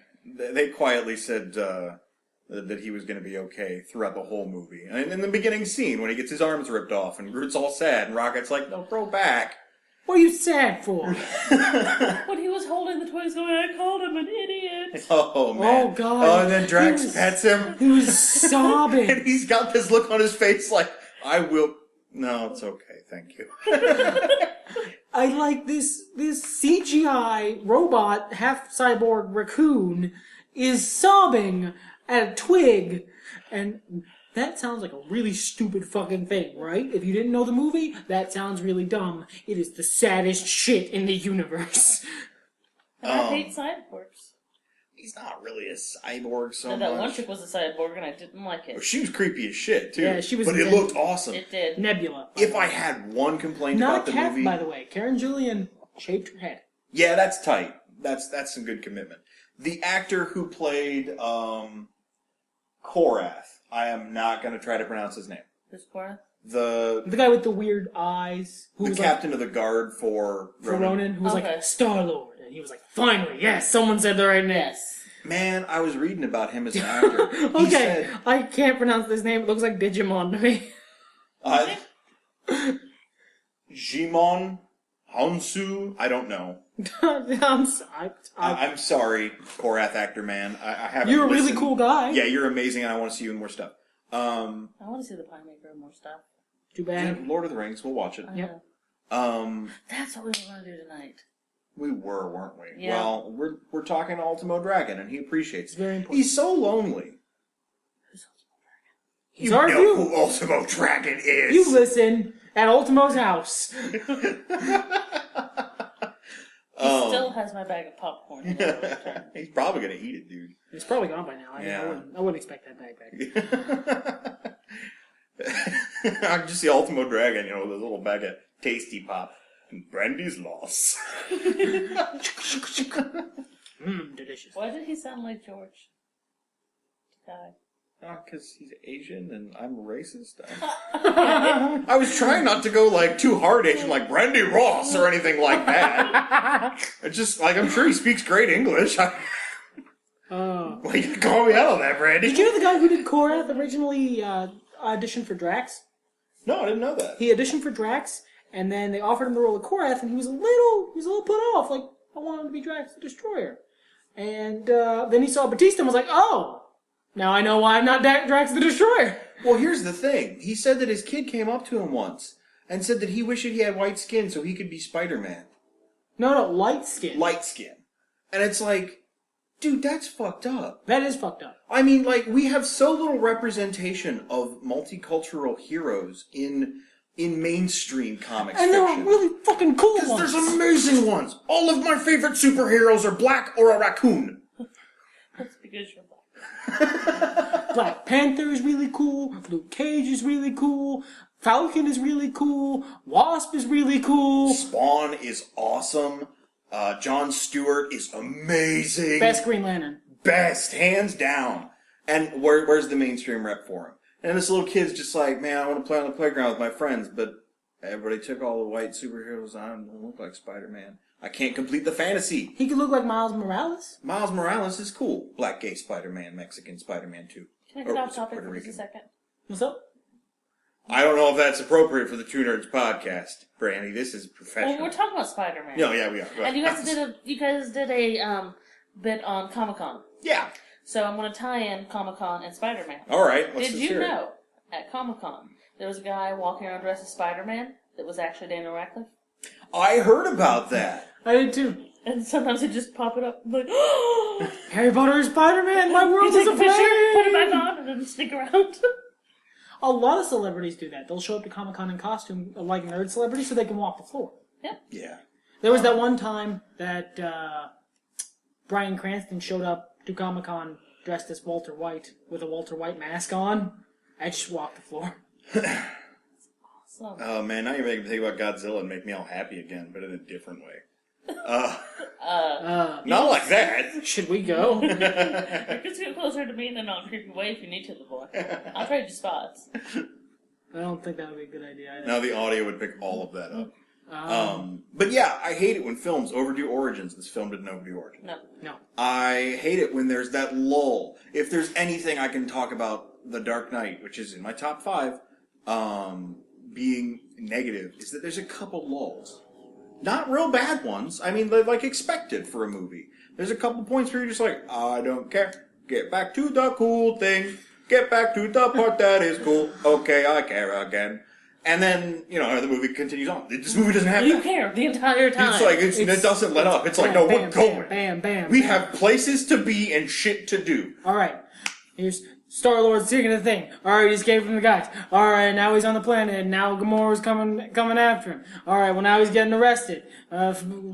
said that he was going to be okay throughout the whole movie. And in the beginning scene, when he gets his arms ripped off, and Groot's all sad, and Rocket's like, no, throw back. What are you sad for? When he was holding the twigs going, I called him an idiot. Oh, man. Oh, God. Oh, and then Drax pets him. He was sobbing. And he's got this look on his face like, I will... No, it's okay, thank you. I like this CGI robot, half cyborg raccoon is sobbing at a twig. And that sounds like a really stupid fucking thing, right? If you didn't know the movie, that sounds really dumb. It is the saddest shit in the universe. And I hate cyborgs. He's not really a cyborg so And that much. one chick was a cyborg, and I didn't like it. She was creepy as shit, too. Yeah, she was. But it looked awesome. It did. Nebula. If I had one complaint Not about the Kath, movie... by the way. Karen Gillian shaved her head. Yeah, that's tight. That's some good commitment. The actor who played Korath, I am not going to try to pronounce his name. Who's Korath? The guy with the weird eyes. Who the was captain of the guard for Ronan. Who was Okay. like, Star-Lord. And he was like, finally, yes, someone said the right name. Yes. Man, I was reading about him as an actor. Okay, He said, I can't pronounce this name. It looks like Digimon to me. Jimon Honsu? I don't know. I'm sorry, Korath actor man. I haven't You're a really listened. cool guy. Yeah, you're amazing, and I want to see you in more stuff. I want to see the Pine Maker and more stuff. Too bad. Lord of the Rings, we'll watch it. Yep. That's what we were going to do tonight. We were, weren't we? Yeah. Well, we're talking to Ultimo Dragon, and he appreciates It's it. very important. He's so lonely. He's You our know view. who Ultimo Dragon is. You listen at Ultimo's house. He still has my bag of popcorn. He's probably gonna eat it, dude. It's probably gone by now. I wouldn't expect that bag back. I can just see Ultimo Dragon, you know, with a little bag of tasty pop. Brandie's loss. Delicious. Why did he sound like George? Guy. Because he's Asian and I'm racist. I was trying not to go like too hard Asian, like Brandie Ross or anything like that. It's just like I'm sure he speaks great English. Well, you can call me out on that, Brandie. Did you know the guy who did Korath originally auditioned for Drax? No, I didn't know that. He auditioned for Drax, and then they offered him the role of Korath, and he was a little put off. Like, I want him to be Drax the Destroyer. And then he saw Batista and was like, oh, now I know why I'm not Drax the Destroyer. Well, here's the thing. He said that his kid came up to him once and said that he wished he had white skin so he could be Spider-Man. No, light skin. Light skin. And it's like, dude, that's fucked up. That is fucked up. I mean, like, we have so little representation of multicultural heroes in mainstream comics And there fiction. are really fucking cool Because ones. there's amazing ones. All of my favorite superheroes are black or a raccoon. That's because you're black. Black Panther is really cool. Luke Cage is really cool. Falcon is really cool. Wasp is really cool. Spawn is awesome. Jon Stewart is amazing. Best Green Lantern. Best, hands down. And where's the mainstream rep for him? And this little kid's just like, man, I want to play on the playground with my friends, but everybody took all the white superheroes on. I don't look like Spider-Man. I can't complete the fantasy. He could look like Miles Morales. Miles Morales is cool. Black gay Spider-Man, Mexican Spider-Man too. Can I get Or off was it topic Puerto for just a Rican? second? What's up? I don't know if that's appropriate for the Two Nerds podcast, Brandie. This is professional. Well, we're talking about Spider-Man. No, yeah, we are. Go And you ahead. guys did a bit on Comic-Con. Yeah. So I'm going to tie in Comic-Con and Spider-Man. All right. Did you know at Comic-Con there was a guy walking around dressed as Spider-Man that was actually Daniel Radcliffe? I heard about that. I did too. And sometimes he'd just pop it up like, Harry Potter is Spider-Man. My world you is take a a picture, put it flame. back on, and then stick around. A lot of celebrities do that. They'll show up to Comic-Con in costume like nerd celebrities so they can walk the floor. Yeah. There was that one time that Bryan Cranston showed up to Comic-Con dressed as Walter White with a Walter White mask on. I just walked the floor. So, Oh man, now you're making me think about Godzilla and make me all happy again, but in a different way. Not like that. Should we go? you can just get closer to me in a non-creepy way if you need to, the boy. I'll trade you spots. I don't think that would be a good idea either. Now the audio would pick all of that up. But yeah, I hate it when films overdo origins. This film didn't overdo origins. No. I hate it when there's that lull. If there's anything I can talk about The Dark Knight, which is in my top 5, being negative, is that there's a couple lulls. Not real bad ones. I mean, they're like expected for a movie. There's a couple points where you're just like, I don't care. Get back to the cool thing. Get back to the part that is cool. Okay, I care again. And then, you know, the movie continues on. This movie doesn't have You that. care the entire time. It's like, it doesn't let up. It's like, no, we're going. Bam, bam. We have places to be and shit to do. Alright. Here's Star-Lord's taking the thing. Alright, he escaped from the guys. Alright, now he's on the planet, and now Gamora's coming after him. Alright, well now he's getting arrested.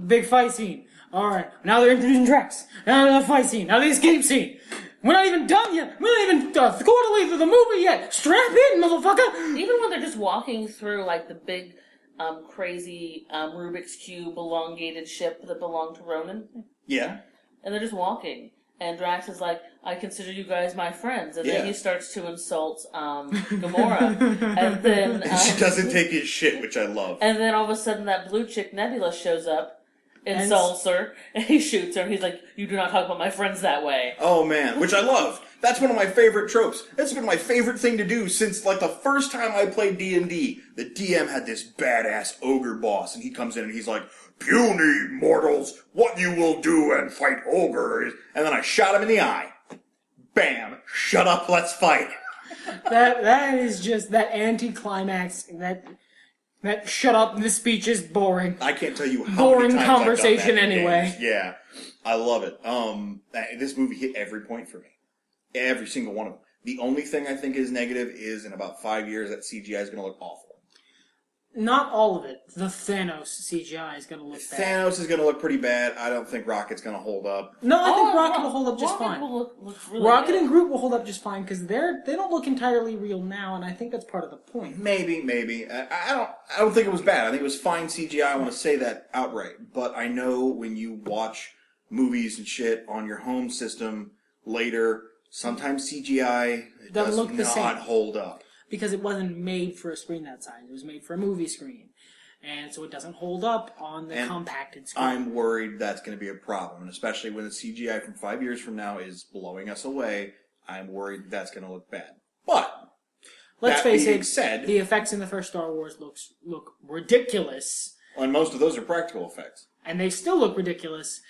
Big fight scene. Alright, now they're introducing Drax. Now the fight scene. Now the escape scene. We're not even done yet. We're not even quarterly through the movie yet. Strap in, motherfucker. Even when they're just walking through, like, the big, crazy, Rubik's Cube elongated ship that belonged to Ronan. Yeah. And they're just walking. And Drax is like, I consider you guys my friends. And Yeah. then he starts to insult Gamora. And then... she doesn't take his shit, which I love. And then all of a sudden that blue chick Nebula shows up, insults her, and he shoots her. And he's like, you do not talk about my friends that way. Oh, man, which I love. That's one of my favorite tropes. That's been my favorite thing to do since, like, the first time I played D&D. The DM had this badass ogre boss, and he comes in and he's like, puny mortals, what you will do and fight ogres. And then I shot him in the eye. Bam! Shut up, let's fight. That is just that anticlimax. That shut up. This speech is boring. I can't tell you how boring many times conversation I've done that in anyway. games. Yeah, I love it. This movie hit every point for me. Every single one of them. The only thing I think is negative is in about 5 years that CGI is going to look awful. Not all of it. The Thanos CGI is going to look bad. Thanos is going to look pretty bad. I don't think Rocket's going to hold up. No, I think Rocket will hold up just Rocket fine. will look really Rocket good. and Groot will hold up just fine because they don't look entirely real now, and I think that's part of the point. Maybe. I don't think it was bad. I think it was fine CGI. I want to say that outright. But I know when you watch movies and shit on your home system later, sometimes CGI does look the not same. hold up. Because it wasn't made for a screen that size. It was made for a movie screen. And so it doesn't hold up on the compacted screen. I'm worried that's going to be a problem. And especially when the CGI from 5 years from now is blowing us away, I'm worried that's going to look bad. But, let's face it, said, the effects in the first Star Wars look ridiculous. and most of those are practical effects. And they still look ridiculous.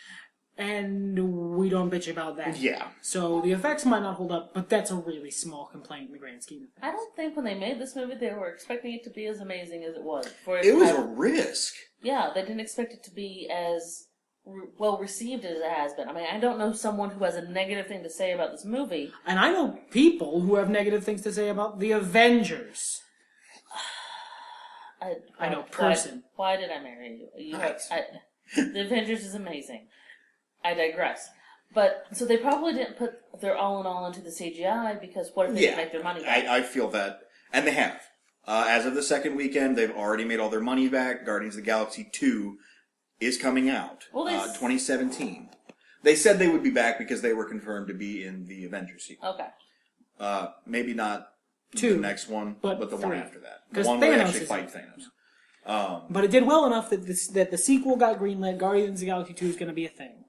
And we don't bitch about that. Yeah. So the effects might not hold up, but that's a really small complaint in the grand scheme of things. I don't think when they made this movie they were expecting it to be as amazing as it was. It was a risk. Yeah, they didn't expect it to be as well received as it has been. I mean, I don't know someone who has a negative thing to say about this movie. And I know people who have negative things to say about the Avengers. I know person. Why did I marry you? The Avengers is amazing. I digress. But, so they probably didn't put their all in all into the CGI because what if they didn't make their money back? I feel that. And they have. As of the second weekend, they've already made all their money back. Guardians of the Galaxy 2 is coming out. Well, 2017. They said they would be back because they were confirmed to be in the Avengers sequel. Okay. Maybe not Two, the next one, but the 3. one after that. The 'Cause one where they Thanos actually is fight in it. Thanos. But it did well enough that the sequel got greenlit. Guardians of the Galaxy 2 is going to be a thing.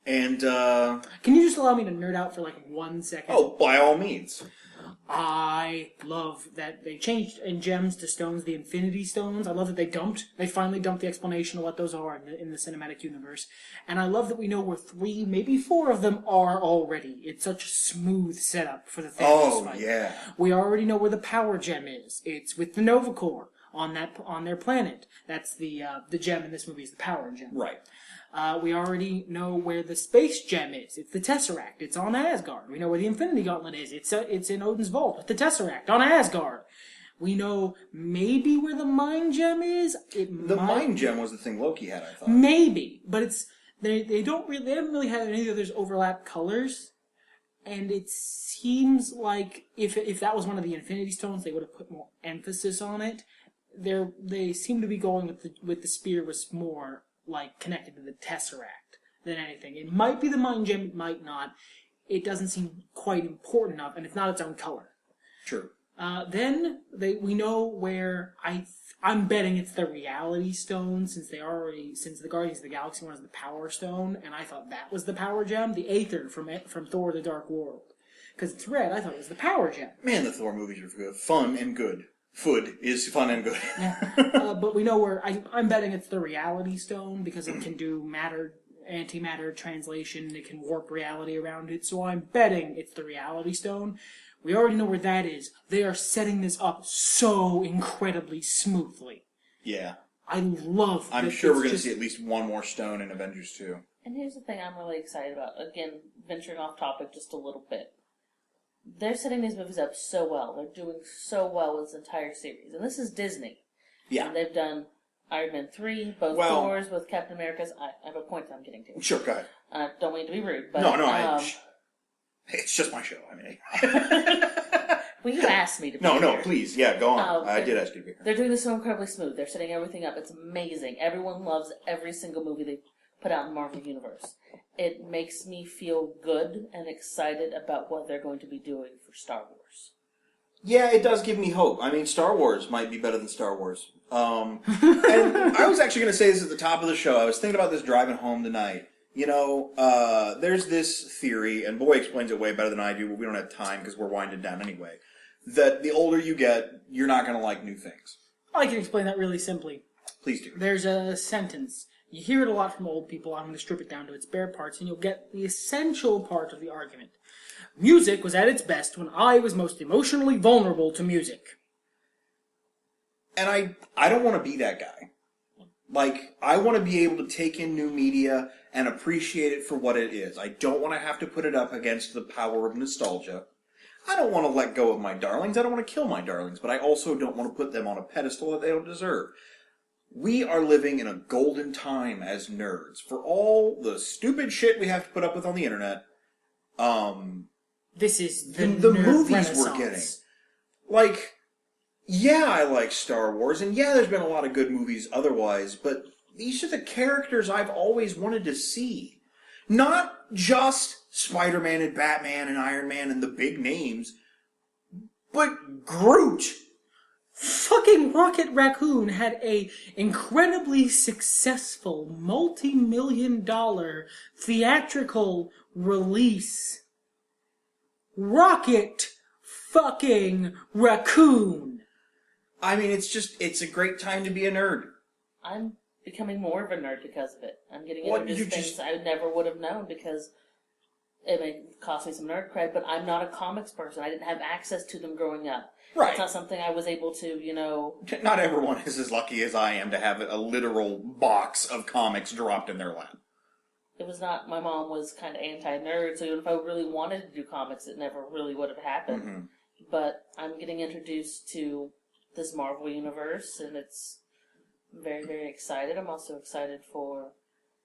And, Can you just allow me to nerd out for like 1 second? oh, by all means. I love that they changed in gems to stones the Infinity Stones. I love that they finally dumped the explanation of what those are in the cinematic universe. And I love that we know where 3, maybe 4 of them are already. It's such a smooth setup for the Thanos fight. Yeah. We already know where the power gem is. It's with the Nova Corps on their planet. That's the gem in this movie is the power gem. Right. We already know where the space gem is. It's the Tesseract. It's on Asgard. We know where the Infinity Gauntlet is. It's in Odin's vault with the Tesseract on Asgard. We know maybe where the Mind Gem is. The Mind Gem was the thing Loki had, I thought. Maybe, but they haven't really had any of those overlap colors, and it seems like if that was one of the Infinity Stones, they would have put more emphasis on it. They seem to be going with the spear was more like connected to the Tesseract than anything. It might be the Mind Gem, it might not. It doesn't seem quite important enough, and it's not its own color. True. Then we know where I'm betting it's the Reality Stone since the Guardians of the Galaxy one is the Power Stone, and I thought that was the Power Gem, the Aether from Thor: The Dark World, because it's red. I thought it was the Power Gem. Man, the Thor movies are good, fun and good. Food is fun and good. But we know where I'm betting it's the Reality Stone because it can do antimatter translation. It can warp reality around it. So I'm betting it's the Reality Stone. We already know where that is. They are setting this up so incredibly smoothly. Yeah. I love. I'm sure we're going to see at least one more stone in Avengers 2. And here's the thing I'm really excited about. Again, venturing off topic just a little bit. They're setting these movies up so well. They're doing so well with this entire series. And this is Disney. Yeah. And they've done Iron Man 3, both Thors with Captain America's. I have a point that I'm getting to. Sure, go ahead. Don't mean to be rude, but... No, it's just my show. I mean... Well, you asked me to be No, here. please. Yeah, go on. I did ask you to be here. They're doing this so incredibly smooth. They're setting everything up. It's amazing. Everyone loves every single movie they put out in the Marvel Universe. It makes me feel good and excited about what they're going to be doing for Star Wars. Yeah, it does give me hope. I mean, Star Wars might be better than Star Wars. And I was actually going to say this at the top of the show. I was thinking about this driving home tonight. You know, there's this theory, and Boy explains it way better than I do, but we don't have time because we're winding down anyway, that the older you get, you're not going to like new things. I can explain that really simply. Please do. There's a sentence. You hear it a lot from old people. I'm going to strip it down to its bare parts, and you'll get the essential part of the argument. Music was at its best when I was most emotionally vulnerable to music. And I don't want to be that guy. Like, I want to be able to take in new media and appreciate it for what it is. I don't want to have to put it up against the power of nostalgia. I don't want to let go of my darlings. I don't want to kill my darlings, but I also don't want to put them on a pedestal that they don't deserve. We are living in a golden time as nerds. For all the stupid shit we have to put up with on the internet, this is the nerd movies renaissance. we're getting. Like, yeah, I like Star Wars, and yeah, there's been a lot of good movies otherwise, but these are the characters I've always wanted to see. Not just Spider-Man and Batman and Iron Man and the big names, but Groot. Fucking Rocket Raccoon had a incredibly successful multi-million-dollar theatrical release. Rocket fucking Raccoon. I mean, it's a great time to be a nerd. I'm becoming more of a nerd because of it. I'm getting What, into you things just- I never would have known because it may cost me some nerd cred, but I'm not a comics person. I didn't have access to them growing up. Right. It's not something I was able to, Not everyone is as lucky as I am to have a literal box of comics dropped in their lap. it was not, my mom was kind of anti-nerd, so even if I really wanted to do comics, it never really would have happened. Mm-hmm. But I'm getting introduced to this Marvel universe, and I'm very, very excited. I'm also excited for,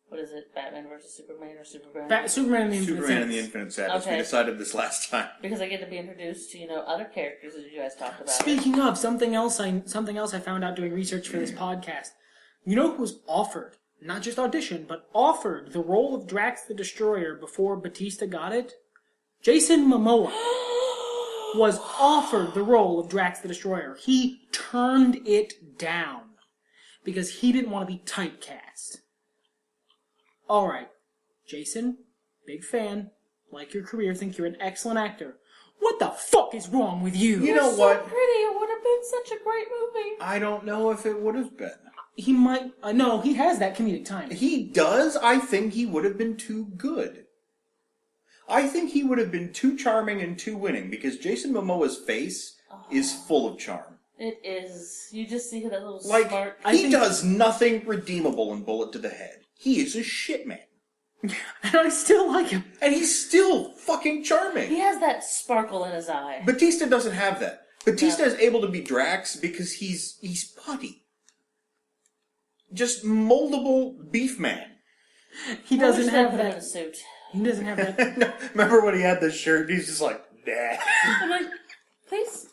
what is it, Batman versus Superman or Superman? Superman and the Infinite Superman and the Saints. Infinite Sadness. Okay. We decided this last time. Because I get to be introduced to, other characters, as you guys talked about. Speaking of, something else I found out doing research for this podcast. You know who was offered, not just auditioned, but offered the role of Drax the Destroyer before Batista got it? Jason Momoa was offered the role of Drax the Destroyer. He turned it down because he didn't want to be typecast. Alright, Jason, big fan, like your career, think you're an excellent actor. What the fuck is wrong with you? You know so what? pretty. It would have been such a great movie. I don't know if it would have been. He might... no, he has that comedic time. He does. I think he would have been too good. I think he would have been too charming and too winning because Jason Momoa's face is full of charm. It is. You just see that little Like, spark. he does nothing redeemable in Bullet to the Head. He is a shit man. And I still like him. And he's still fucking charming. He has that sparkle in his eye. Batista doesn't have that. Batista No. is able to be Drax because he's putty. Just moldable beef man. He doesn't I wish have they put him in a that. suit. He doesn't have that. Remember when he had the shirt? He's just like, nah. I'm like, please.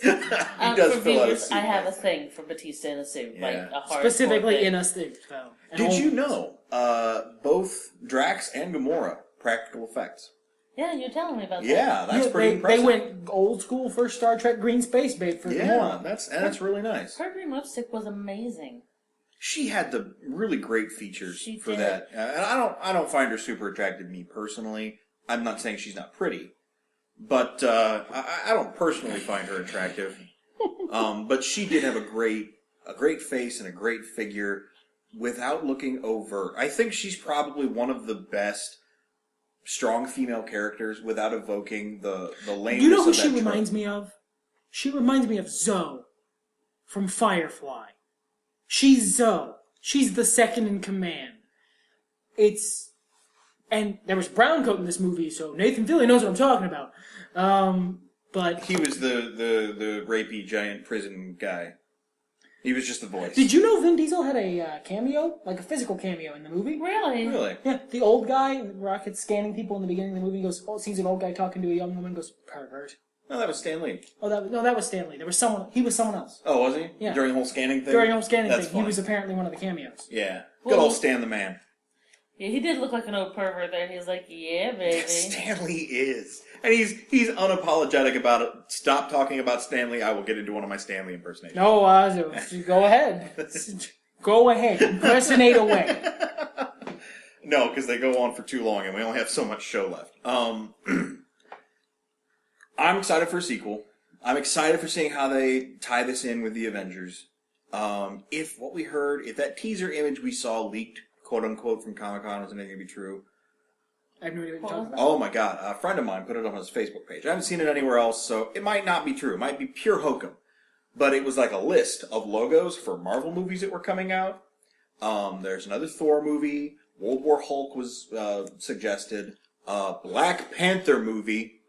He does For fill out a viewers, suit. I have a thing for Batista in a suit, like Yeah. a hard Specifically thing. in a suit, though. And Did you always. know both Drax and Gamora practical effects? Yeah, you're telling me about that. Yeah, that's Yeah, pretty they impressive. went old school first Star Trek green space bait for Yeah, Gamora. that's really nice. Her green lipstick was amazing. She had the really great features She for did. that, and I don't find her super attractive. Me personally, I'm not saying she's not pretty, but I don't personally find her attractive. But she did have a great face and a great figure without looking overt. I think she's probably one of the best strong female characters without evoking the lameness You know who of that she trope. reminds me of? She reminds me of Zoe from Firefly. She's Zoe. She's the second in command. And there was Browncoat in this movie, so Nathan Fillion knows what I'm talking about. But He was the rapey giant prison guy. He was just the voice. did you know Vin Diesel had a cameo, like a physical cameo in the movie? Really? Really? Yeah, the old guy, Rocket's scanning people in the beginning of the movie, sees an old guy talking to a young woman, goes, pervert. No, that was Stan Lee. Oh, that was Stanley. He was someone else. Oh, was he? Yeah. During the whole scanning thing? During the whole scanning That's thing, funny. he was apparently one of the cameos. Yeah. Well, Good old Stan the Man. Yeah, he did look like an old pervert there. He was like, yeah, baby. Stanley is. And he's unapologetic about it. Stop talking about Stanley. I will get into one of my Stanley impersonations. No, go ahead. Go ahead. Impersonate away. No, because they go on for too long and we only have so much show left. I'm excited for a sequel. I'm excited for seeing how they tie this in with the Avengers. If what we heard, if that teaser image we saw leaked, quote unquote, from Comic-Con was anything to be true. I have no idea what you're talking about. Oh my god, a friend of mine put it on his Facebook page. I haven't seen it anywhere else, so it might not be true. It might be pure hokum. But it was like a list of logos for Marvel movies that were coming out. There's another Thor movie. World War Hulk was suggested. Black Panther movie.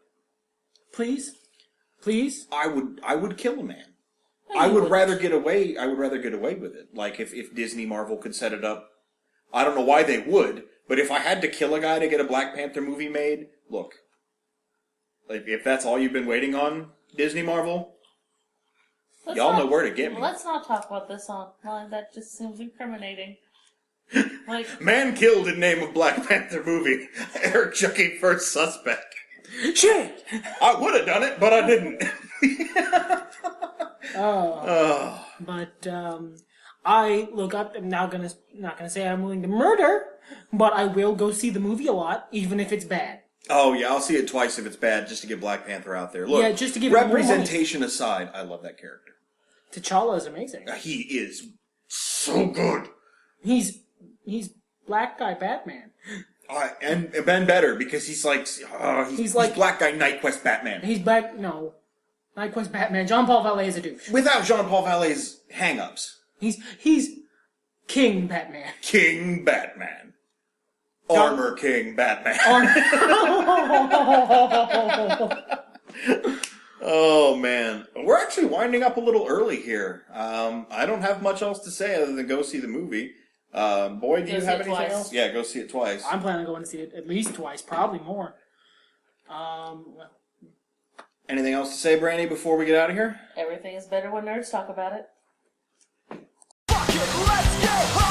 Please? I would kill a man. I would rather get away with it. Like if Disney Marvel could set it up. I don't know why they would, but if I had to kill a guy to get a Black Panther movie made, look. Like if that's all you've been waiting on, Disney Marvel, y'all know where to get me. Let's not talk about this online. That just seems incriminating. Like, man killed in name of Black Panther movie. Eric Chucci first suspect. Shit! I would have done it, but I didn't. But I'm not gonna say I'm willing to murder, but I will go see the movie a lot, even if it's bad. Oh yeah, I'll see it twice if it's bad, just to get Black Panther out there. Look, yeah, just to give it more representation aside, I love that character. T'Challa is amazing. He is so good. He's black guy Batman. And Ben better because he's black guy Nightquest Batman. He's Nightquest Batman. Jean-Paul Vallée is a douche. Without Jean-Paul Vallée's hang-ups. He's King Batman. King Batman. Armor King Batman. Oh man, we're actually winding up a little early here. I don't have much else to say other than go see the movie. Boy, do you have anything else? Yeah, go see it twice. I'm planning on going to see it at least twice, probably more. Anything else to say, Brandie, before we get out of here? everything is better when nerds talk about it. Fuck it, let's get high.